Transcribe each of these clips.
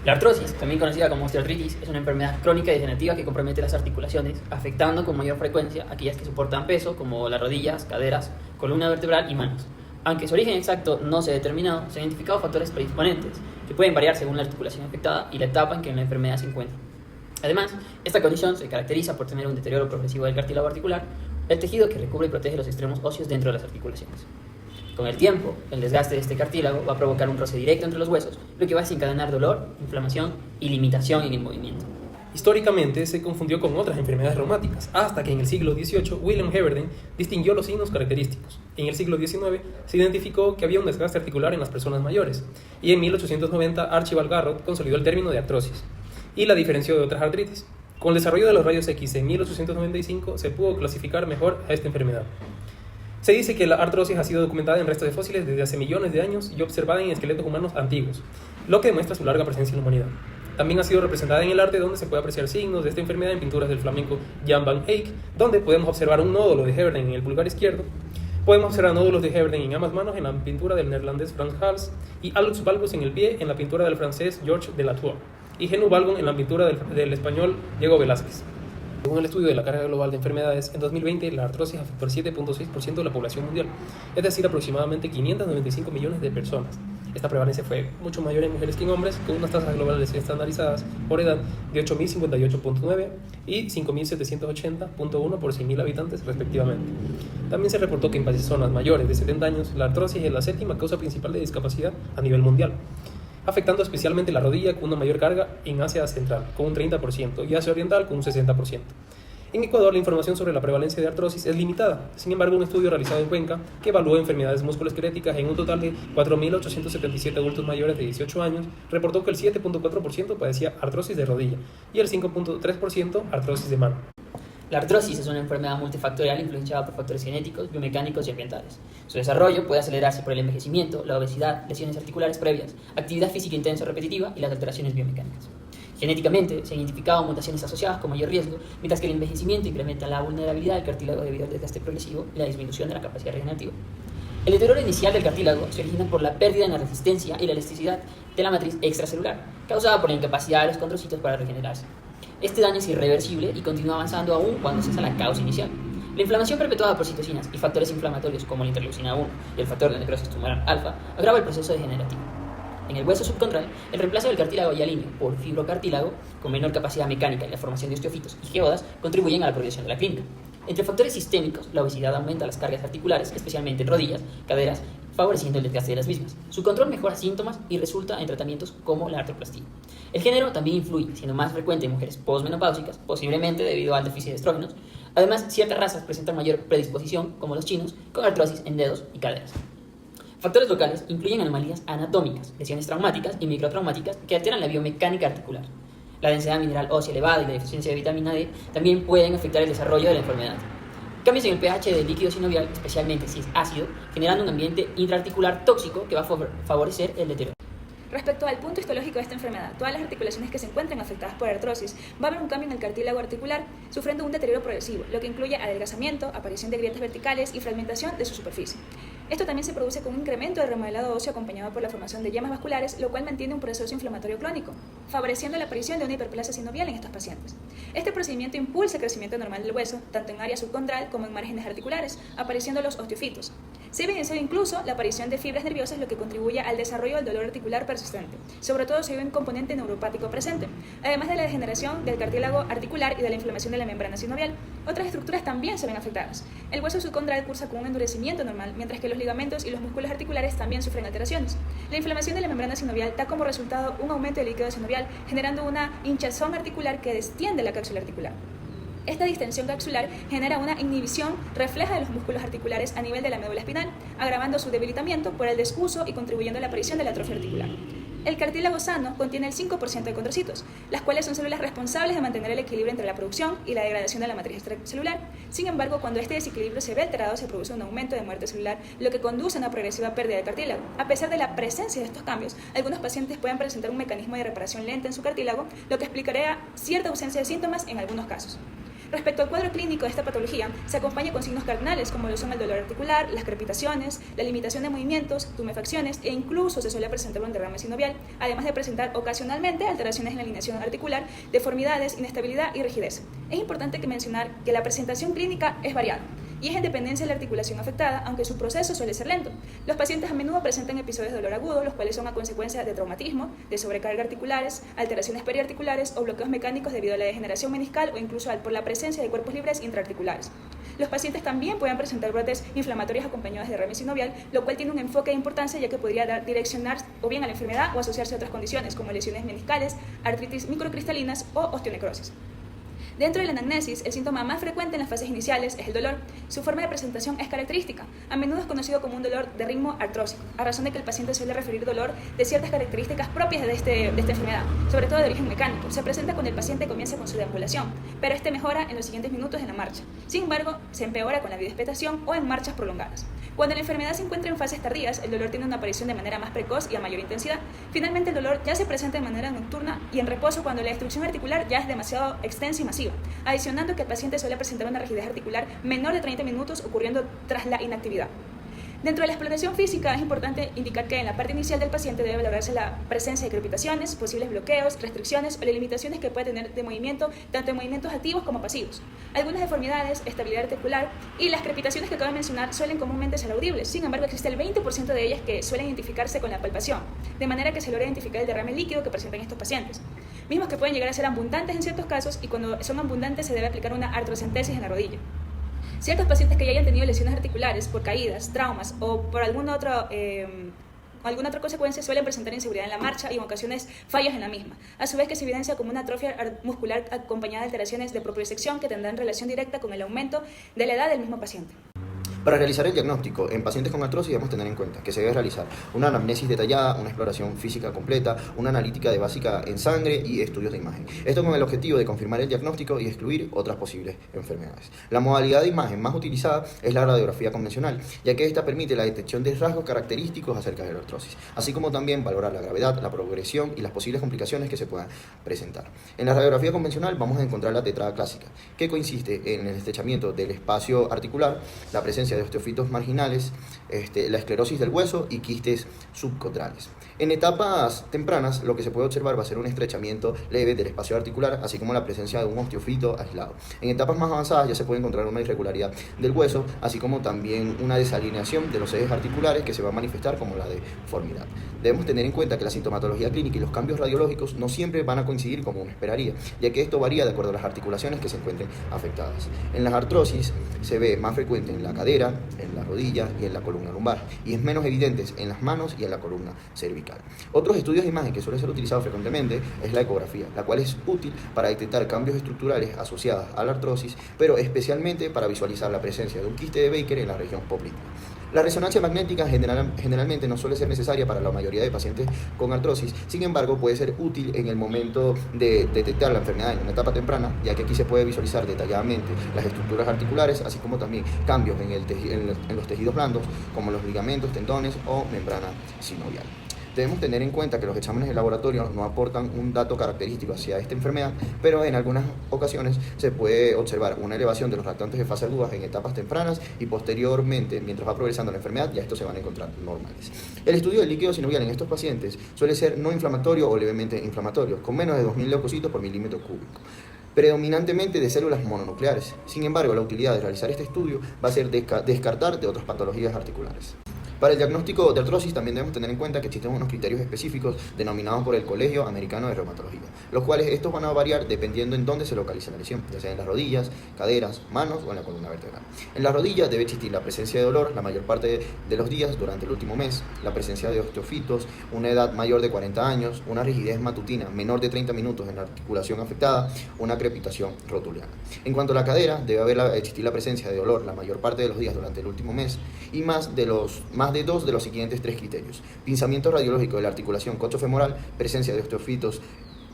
La artrosis, también conocida como osteoartritis, es una enfermedad crónica y degenerativa que compromete las articulaciones, afectando con mayor frecuencia aquellas que soportan peso, como las rodillas, caderas, columna vertebral y manos. Aunque su origen exacto no se ha determinado, se han identificado factores predisponentes que pueden variar según la articulación afectada y la etapa en que la enfermedad se encuentra. Además, esta condición se caracteriza por tener un deterioro progresivo del cartílago articular, el tejido que recubre y protege los extremos óseos dentro de las articulaciones. Con el tiempo, el desgaste de este cartílago va a provocar un roce directo entre los huesos, lo que va a desencadenar dolor, inflamación y limitación en el movimiento. Históricamente se confundió con otras enfermedades reumáticas, hasta que en el siglo XVIII William Heberden distinguió los signos característicos. En el siglo XIX se identificó que había un desgaste articular en las personas mayores, y en 1890 Archibald Garrod consolidó el término de artrosis y la diferenció de otras artritis. Con el desarrollo de los rayos X en 1895 se pudo clasificar mejor a esta enfermedad. Se dice que la artrosis ha sido documentada en restos de fósiles desde hace millones de años y observada en esqueletos humanos antiguos, lo que demuestra su larga presencia en la humanidad. También ha sido representada en el arte, donde se puede apreciar signos de esta enfermedad en pinturas del flamenco Jan van Eyck, donde podemos observar un nódulo de Heberden en el pulgar izquierdo. Podemos observar nódulos de Heberden en ambas manos en la pintura del neerlandés Frans Hals, y hallux valgus en el pie en la pintura del francés Georges de Latour, y genu valgum en la pintura del español Diego Velázquez. Según el estudio de la carga global de enfermedades, en 2020 la artrosis afectó al 7.6% de la población mundial, es decir, aproximadamente 595 millones de personas. Esta prevalencia fue mucho mayor en mujeres que en hombres, con unas tasas globales estandarizadas por edad de 8.058.9 y 5.780.1 por 100.000 habitantes respectivamente. También se reportó que en personas mayores de 70 años la artrosis es la séptima causa principal de discapacidad a nivel mundial, afectando especialmente la rodilla con una mayor carga en Asia Central, con un 30%, y Asia Oriental con un 60%. En Ecuador, la información sobre la prevalencia de artrosis es limitada. Sin embargo, un estudio realizado en Cuenca, que evaluó enfermedades musculoesqueléticas en un total de 4.877 adultos mayores de 18 años, reportó que el 7.4% padecía artrosis de rodilla y el 5.3% artrosis de mano. La artrosis es una enfermedad multifactorial influenciada por factores genéticos, biomecánicos y ambientales. Su desarrollo puede acelerarse por el envejecimiento, la obesidad, lesiones articulares previas, actividad física intensa o repetitiva y las alteraciones biomecánicas. Genéticamente se han identificado mutaciones asociadas con mayor riesgo, mientras que el envejecimiento incrementa la vulnerabilidad del cartílago debido al desgaste progresivo y la disminución de la capacidad regenerativa. El deterioro inicial del cartílago se origina por la pérdida en la resistencia y la elasticidad de la matriz extracelular, causada por la incapacidad de los condrocitos para regenerarse. Este daño es irreversible y continúa avanzando aún cuando cesa la causa inicial. La inflamación perpetuada por citocinas y factores inflamatorios como la interleucina 1 y el factor de necrosis tumoral alfa agrava el proceso degenerativo. En el hueso subcontral, el reemplazo del cartílago hialíneo por fibrocartílago con menor capacidad mecánica y la formación de osteofitos y geodas contribuyen a la progresión de la clínica. Entre factores sistémicos, la obesidad aumenta las cargas articulares, especialmente en rodillas, caderas, favoreciendo el desgaste de las mismas. Su control mejora síntomas y resulta en tratamientos como la artroplastía. El género también influye, siendo más frecuente en mujeres posmenopáusicas, posiblemente debido al déficit de estrógenos. Además, ciertas razas presentan mayor predisposición, como los chinos, con artrosis en dedos y caderas. Factores locales incluyen anomalías anatómicas, lesiones traumáticas y microtraumáticas que alteran la biomecánica articular. La densidad mineral ósea elevada y la deficiencia de vitamina D también pueden afectar el desarrollo de la enfermedad. Cambios en el pH del líquido sinovial, especialmente si es ácido, generando un ambiente intraarticular tóxico que va a favorecer el deterioro. Respecto al punto histológico de esta enfermedad, todas las articulaciones que se encuentren afectadas por artrosis va a haber un cambio en el cartílago articular, sufriendo un deterioro progresivo, lo que incluye adelgazamiento, aparición de grietas verticales y fragmentación de su superficie. Esto también se produce con un incremento de remodelado óseo acompañado por la formación de yemas vasculares, lo cual mantiene un proceso inflamatorio crónico, favoreciendo la aparición de una hiperplasia sinovial en estos pacientes. Este procedimiento impulsa el crecimiento normal del hueso, tanto en área subcontral como en márgenes articulares, apareciendo los osteofitos. Se evidencia incluso la aparición de fibras nerviosas, lo que contribuye al desarrollo del dolor articular persistente. Sobre todo se ve un componente neuropático presente, además de la degeneración del cartílago articular y de la inflamación de la membrana sinovial. Otras estructuras también se ven afectadas. El hueso subcontral cursa con un endurecimiento normal, mientras que los ligamentos y los músculos articulares también sufren alteraciones. La inflamación de la membrana sinovial da como resultado un aumento del líquido sinovial, generando una hinchazón articular que destiende la cápsula articular. Esta distensión capsular genera una inhibición refleja de los músculos articulares a nivel de la médula espinal, agravando su debilitamiento por el desuso y contribuyendo a la aparición de la atrofia articular. El cartílago sano contiene el 5% de condrocitos, las cuales son células responsables de mantener el equilibrio entre la producción y la degradación de la matriz extracelular. Sin embargo, cuando este desequilibrio se ve alterado, se produce un aumento de muerte celular, lo que conduce a una progresiva pérdida de cartílago. A pesar de la presencia de estos cambios, algunos pacientes pueden presentar un mecanismo de reparación lenta en su cartílago, lo que explicaría cierta ausencia de síntomas en algunos casos. Respecto al cuadro clínico de esta patología, se acompaña con signos cardinales como lo son el dolor articular, las crepitaciones, la limitación de movimientos, tumefacciones e incluso se suele presentar un derrame sinovial, además de presentar ocasionalmente alteraciones en la alineación articular, deformidades, inestabilidad y rigidez. Es importante mencionar que la presentación clínica es variada y es en dependencia de la articulación afectada, aunque su proceso suele ser lento. Los pacientes a menudo presentan episodios de dolor agudo, los cuales son a consecuencia de traumatismo, de sobrecarga articulares, alteraciones periarticulares o bloqueos mecánicos debido a la degeneración meniscal o incluso por la presencia de cuerpos libres intraarticulares. Los pacientes también pueden presentar brotes inflamatorios acompañados de derrame sinovial, lo cual tiene un enfoque de importancia ya que podría direccionar o bien a la enfermedad o asociarse a otras condiciones como lesiones meniscales, artritis microcristalinas o osteonecrosis. Dentro de la anamnesis, el síntoma más frecuente en las fases iniciales es el dolor. Su forma de presentación es característica. A menudo es conocido como un dolor de ritmo artrósico, a razón de que el paciente suele referir dolor de ciertas características propias de esta enfermedad, sobre todo de origen mecánico. Se presenta cuando el paciente comienza con su deambulación, pero este mejora en los siguientes minutos de la marcha. Sin embargo, se empeora con la bidespetación o en marchas prolongadas. Cuando la enfermedad se encuentra en fases tardías, el dolor tiene una aparición de manera más precoz y a mayor intensidad. Finalmente, el dolor ya se presenta de manera nocturna y en reposo cuando la destrucción articular ya es demasiado extensa y masiva, adicionando que el paciente suele presentar una rigidez articular menor de 30 minutos ocurriendo tras la inactividad. Dentro de la exploración física es importante indicar que en la parte inicial del paciente debe valorarse la presencia de crepitaciones, posibles bloqueos, restricciones o las limitaciones que puede tener de movimiento, tanto en movimientos activos como pasivos. Algunas deformidades, estabilidad articular y las crepitaciones que acabo de mencionar suelen comúnmente ser audibles. Sin embargo, existe el 20% de ellas que suelen identificarse con la palpación, de manera que se logra identificar el derrame líquido que presentan estos pacientes, mismos que pueden llegar a ser abundantes en ciertos casos y cuando son abundantes se debe aplicar una artrocentesis en la rodilla. Ciertos pacientes que ya hayan tenido lesiones articulares por caídas, traumas o por alguna otra consecuencia suelen presentar inseguridad en la marcha y en ocasiones fallos en la misma, a su vez que se evidencia como una atrofia muscular acompañada de alteraciones de propiocepción que tendrán relación directa con el aumento de la edad del mismo paciente. Para realizar el diagnóstico en pacientes con artrosis debemos tener en cuenta que se debe realizar una anamnesis detallada, una exploración física completa, una analítica de básica en sangre y estudios de imagen. Esto con el objetivo de confirmar el diagnóstico y excluir otras posibles enfermedades. La modalidad de imagen más utilizada es la radiografía convencional, ya que esta permite la detección de rasgos característicos acerca de la artrosis, así como también valorar la gravedad, la progresión y las posibles complicaciones que se puedan presentar. En la radiografía convencional vamos a encontrar la tetrada clásica, que consiste en el estrechamiento del espacio articular, la presencia de osteofitos marginales, la esclerosis del hueso y quistes subcontrales. En etapas tempranas lo que se puede observar va a ser un estrechamiento leve del espacio articular, así como la presencia de un osteofito aislado. En etapas más avanzadas ya se puede encontrar una irregularidad del hueso, así como también una desalineación de los ejes articulares que se va a manifestar como la deformidad. Debemos tener en cuenta que la sintomatología clínica y los cambios radiológicos no siempre van a coincidir como uno esperaría, ya que esto varía de acuerdo a las articulaciones que se encuentren afectadas. En las artrosis se ve más frecuente en la cadera, en la rodilla y en la columna lumbar, y es menos evidente en las manos y en la columna cervical. Otros estudios de imagen que suelen ser utilizados frecuentemente es la ecografía, la cual es útil para detectar cambios estructurales asociados a la artrosis, pero especialmente para visualizar la presencia de un quiste de Baker en la región poplítea. La resonancia magnética generalmente no suele ser necesaria para la mayoría de pacientes con artrosis, sin embargo puede ser útil en el momento de detectar la enfermedad en una etapa temprana, ya que aquí se puede visualizar detalladamente las estructuras articulares, así como también cambios en los tejidos blandos, como los ligamentos, tendones o membrana sinovial. Debemos tener en cuenta que los exámenes de laboratorio no aportan un dato característico hacia esta enfermedad, pero en algunas ocasiones se puede observar una elevación de los lactantes de fase aguda en etapas tempranas y posteriormente, mientras va progresando la enfermedad, ya estos se van a encontrar normales. El estudio del líquido sinovial en estos pacientes suele ser no inflamatorio o levemente inflamatorio, con menos de 2000 leucocitos por milímetro cúbico, predominantemente de células mononucleares. Sin embargo, la utilidad de realizar este estudio va a ser descartar de otras patologías articulares. Para el diagnóstico de artrosis también debemos tener en cuenta que existen unos criterios específicos denominados por el Colegio Americano de Reumatología, los cuales estos van a variar dependiendo en dónde se localiza la lesión, ya sea en las rodillas, caderas, manos o en la columna vertebral. En las rodillas debe existir la presencia de dolor la mayor parte de los días durante el último mes, la presencia de osteofitos, una edad mayor de 40 años, una rigidez matutina menor de 30 minutos en la articulación afectada, una crepitación rotuliana. En cuanto a la cadera, debe existir la presencia de dolor la mayor parte de los días durante el último mes y más de dos de los siguientes tres criterios: pinzamiento radiológico de la articulación coxofemoral, presencia de osteofitos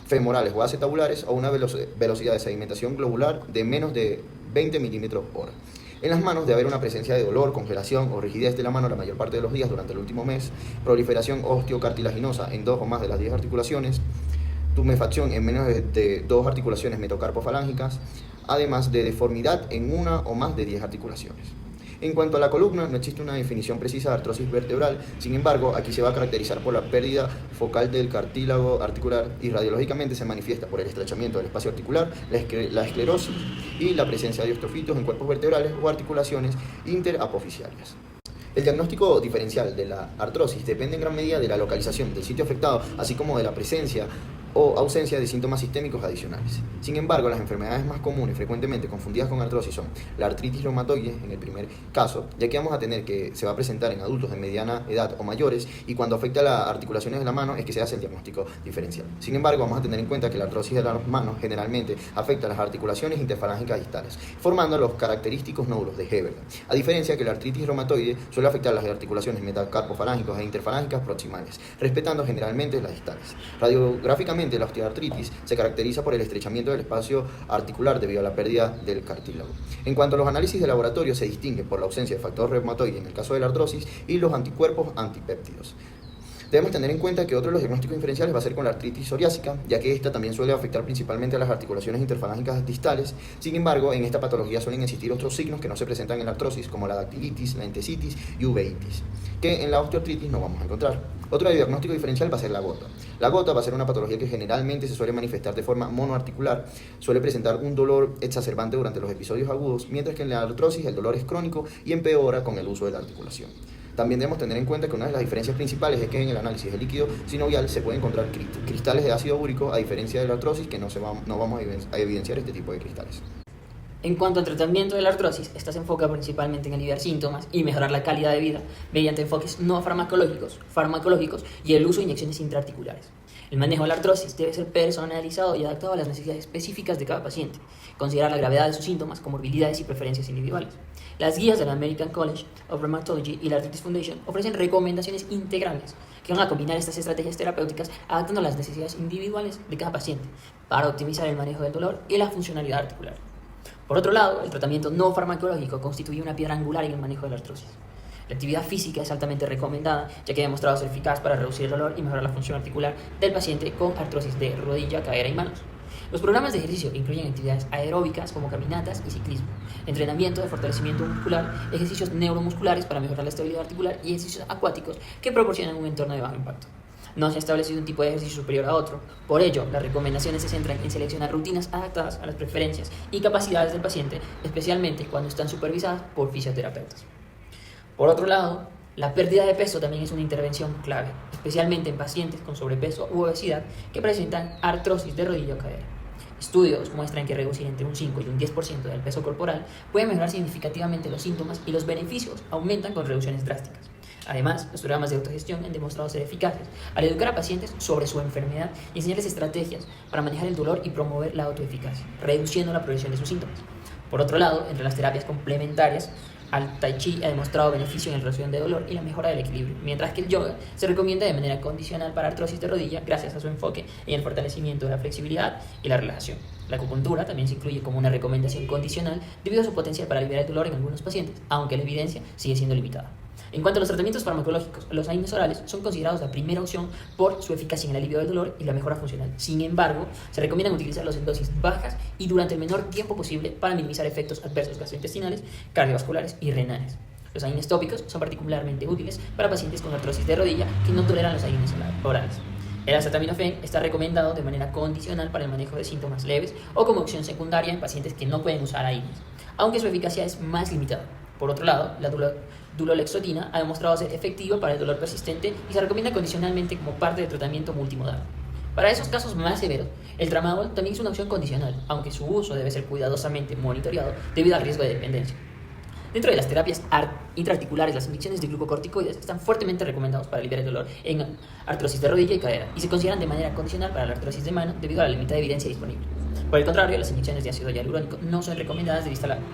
femorales o acetabulares o una velocidad de sedimentación globular de menos de 20 milímetros hora. En las manos debe haber una presencia de dolor, congelación o rigidez de la mano la mayor parte de los días durante el último mes, proliferación osteocartilaginosa en 2 o más de las 10 articulaciones, tumefacción en menos de 2 articulaciones metocarpofalángicas, además de deformidad en una o más de 10 articulaciones. En cuanto a la columna, no existe una definición precisa de artrosis vertebral, sin embargo, aquí se va a caracterizar por la pérdida focal del cartílago articular y radiológicamente se manifiesta por el estrechamiento del espacio articular, la esclerosis y la presencia de osteofitos en cuerpos vertebrales o articulaciones interapoficiales. El diagnóstico diferencial de la artrosis depende en gran medida de la localización del sitio afectado, así como de la presencia o ausencia de síntomas sistémicos adicionales. Sin embargo, las enfermedades más comunes frecuentemente confundidas con artrosis son la artritis reumatoide en el primer caso, ya que vamos a tener que se va a presentar en adultos de mediana edad o mayores, y cuando afecta a las articulaciones de la mano es que se hace el diagnóstico diferencial. Sin embargo, vamos a tener en cuenta que la artrosis de las manos generalmente afecta a las articulaciones interfalángicas distales, formando los característicos nódulos de Heberden, a diferencia que la artritis reumatoide suele afectar las articulaciones metacarpofalángicas e interfalángicas proximales, respetando generalmente las distales. Radiográficamente, la osteoartritis se caracteriza por el estrechamiento del espacio articular debido a la pérdida del cartílago. En cuanto a los análisis de laboratorio, se distingue por la ausencia de factor reumatoide en el caso de la artrosis y los anticuerpos antipéptidos. Debemos tener en cuenta que otro de los diagnósticos diferenciales va a ser con la artritis psoriásica, ya que esta también suele afectar principalmente a las articulaciones interfalángicas distales. Sin embargo, en esta patología suelen existir otros signos que no se presentan en la artrosis, como la dactilitis, la entesitis y uveitis, que en la osteoartritis no vamos a encontrar. Otro diagnóstico diferencial va a ser la gota. La gota va a ser una patología que generalmente se suele manifestar de forma monoarticular, suele presentar un dolor exacerbante durante los episodios agudos, mientras que en la artrosis el dolor es crónico y empeora con el uso de la articulación. También debemos tener en cuenta que una de las diferencias principales es que en el análisis del líquido sinovial se pueden encontrar cristales de ácido úrico, a diferencia de la artrosis, que no vamos a evidenciar este tipo de cristales. En cuanto al tratamiento de la artrosis, esta se enfoca principalmente en aliviar síntomas y mejorar la calidad de vida mediante enfoques no farmacológicos y el uso de inyecciones intraarticulares. El manejo de la artrosis debe ser personalizado y adaptado a las necesidades específicas de cada paciente, considerar la gravedad de sus síntomas, comorbilidades y preferencias individuales. Las guías de la American College of Rheumatology y la Arthritis Foundation ofrecen recomendaciones integrales que van a combinar estas estrategias terapéuticas adaptando a las necesidades individuales de cada paciente para optimizar el manejo del dolor y la funcionalidad articular. Por otro lado, el tratamiento no farmacológico constituye una piedra angular en el manejo de la artrosis. La actividad física es altamente recomendada, ya que ha demostrado ser eficaz para reducir el dolor y mejorar la función articular del paciente con artrosis de rodilla, cadera y manos. Los programas de ejercicio incluyen actividades aeróbicas como caminatas y ciclismo, entrenamiento de fortalecimiento muscular, ejercicios neuromusculares para mejorar la estabilidad articular y ejercicios acuáticos que proporcionan un entorno de bajo impacto. No se ha establecido un tipo de ejercicio superior a otro. Por ello, las recomendaciones se centran en seleccionar rutinas adaptadas a las preferencias y capacidades del paciente, especialmente cuando están supervisadas por fisioterapeutas. Por otro lado, la pérdida de peso también es una intervención clave, especialmente en pacientes con sobrepeso u obesidad que presentan artrosis de rodilla o cadera. Estudios muestran que reducir entre un 5 y un 10% del peso corporal puede mejorar significativamente los síntomas y los beneficios aumentan con reducciones drásticas. Además, los programas de autogestión han demostrado ser eficaces al educar a pacientes sobre su enfermedad y enseñarles estrategias para manejar el dolor y promover la autoeficacia, reduciendo la progresión de sus síntomas. Por otro lado, entre las terapias complementarias, al Tai Chi ha demostrado beneficio en la reducción de dolor y la mejora del equilibrio, mientras que el yoga se recomienda de manera condicional para artrosis de rodilla gracias a su enfoque en el fortalecimiento de la flexibilidad y la relajación. La acupuntura también se incluye como una recomendación condicional debido a su potencial para aliviar el dolor en algunos pacientes, aunque la evidencia sigue siendo limitada. En cuanto a los tratamientos farmacológicos, los AINES orales son considerados la primera opción por su eficacia en el alivio del dolor y la mejora funcional. Sin embargo, se recomiendan utilizarlos en dosis bajas y durante el menor tiempo posible para minimizar efectos adversos gastrointestinales, cardiovasculares y renales. Los AINES tópicos son particularmente útiles para pacientes con artrosis de rodilla que no toleran los AINES orales. El acetaminofén está recomendado de manera condicional para el manejo de síntomas leves o como opción secundaria en pacientes que no pueden usar AINES, aunque su eficacia es más limitada. Por otro lado, la dulolexotina ha demostrado ser efectiva para el dolor persistente y se recomienda condicionalmente como parte del tratamiento multimodal. Para esos casos más severos, el tramadol también es una opción condicional, aunque su uso debe ser cuidadosamente monitoreado debido al riesgo de dependencia. Dentro de las terapias intraarticulares, las inyecciones de glucocorticoides están fuertemente recomendados para aliviar el dolor en artrosis de rodilla y cadera y se consideran de manera condicional para la artrosis de mano debido a la limitada evidencia disponible. Por el contrario, las inyecciones de ácido hialurónico no son recomendadas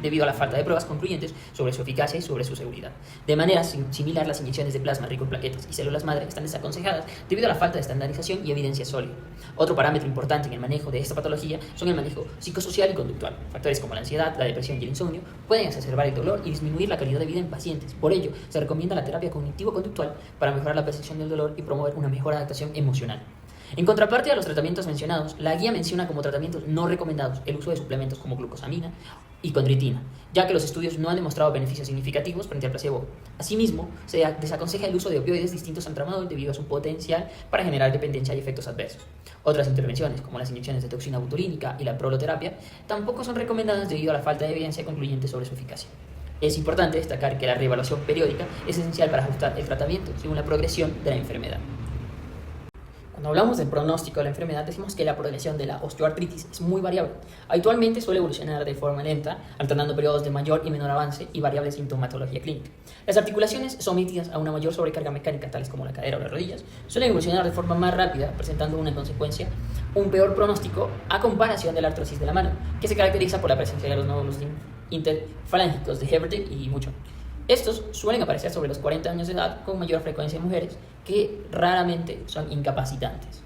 debido a la falta de pruebas concluyentes sobre su eficacia y sobre su seguridad. De manera similar, las inyecciones de plasma rico en plaquetas y células madre están desaconsejadas debido a la falta de estandarización y evidencia sólida. Otro parámetro importante en el manejo de esta patología son el manejo psicosocial y conductual. Factores como la ansiedad, la depresión y el insomnio pueden exacerbar el dolor y disminuir la calidad de vida en pacientes. Por ello, se recomienda la terapia cognitivo-conductual para mejorar la percepción del dolor y promover una mejor adaptación emocional. En contraparte a los tratamientos mencionados, la guía menciona como tratamientos no recomendados el uso de suplementos como glucosamina y condroitina, ya que los estudios no han demostrado beneficios significativos frente al placebo. Asimismo, se desaconseja el uso de opioides distintos al tramadol debido a su potencial para generar dependencia y efectos adversos. Otras intervenciones, como las inyecciones de toxina botulínica y la proloterapia, tampoco son recomendadas debido a la falta de evidencia concluyente sobre su eficacia. Es importante destacar que la reevaluación periódica es esencial para ajustar el tratamiento según la progresión de la enfermedad. Cuando hablamos del pronóstico de la enfermedad, decimos que la progresión de la osteoartritis es muy variable. Habitualmente suele evolucionar de forma lenta, alternando periodos de mayor y menor avance y variable sintomatología clínica. Las articulaciones sometidas a una mayor sobrecarga mecánica, tales como la cadera o las rodillas, suelen evolucionar de forma más rápida, presentando en consecuencia un peor pronóstico a comparación de la artrosis de la mano, que se caracteriza por la presencia de los nódulos interfalángicos de Hebertin y Mucho. Estos suelen aparecer sobre los 40 años de edad con mayor frecuencia en mujeres que raramente son incapacitantes.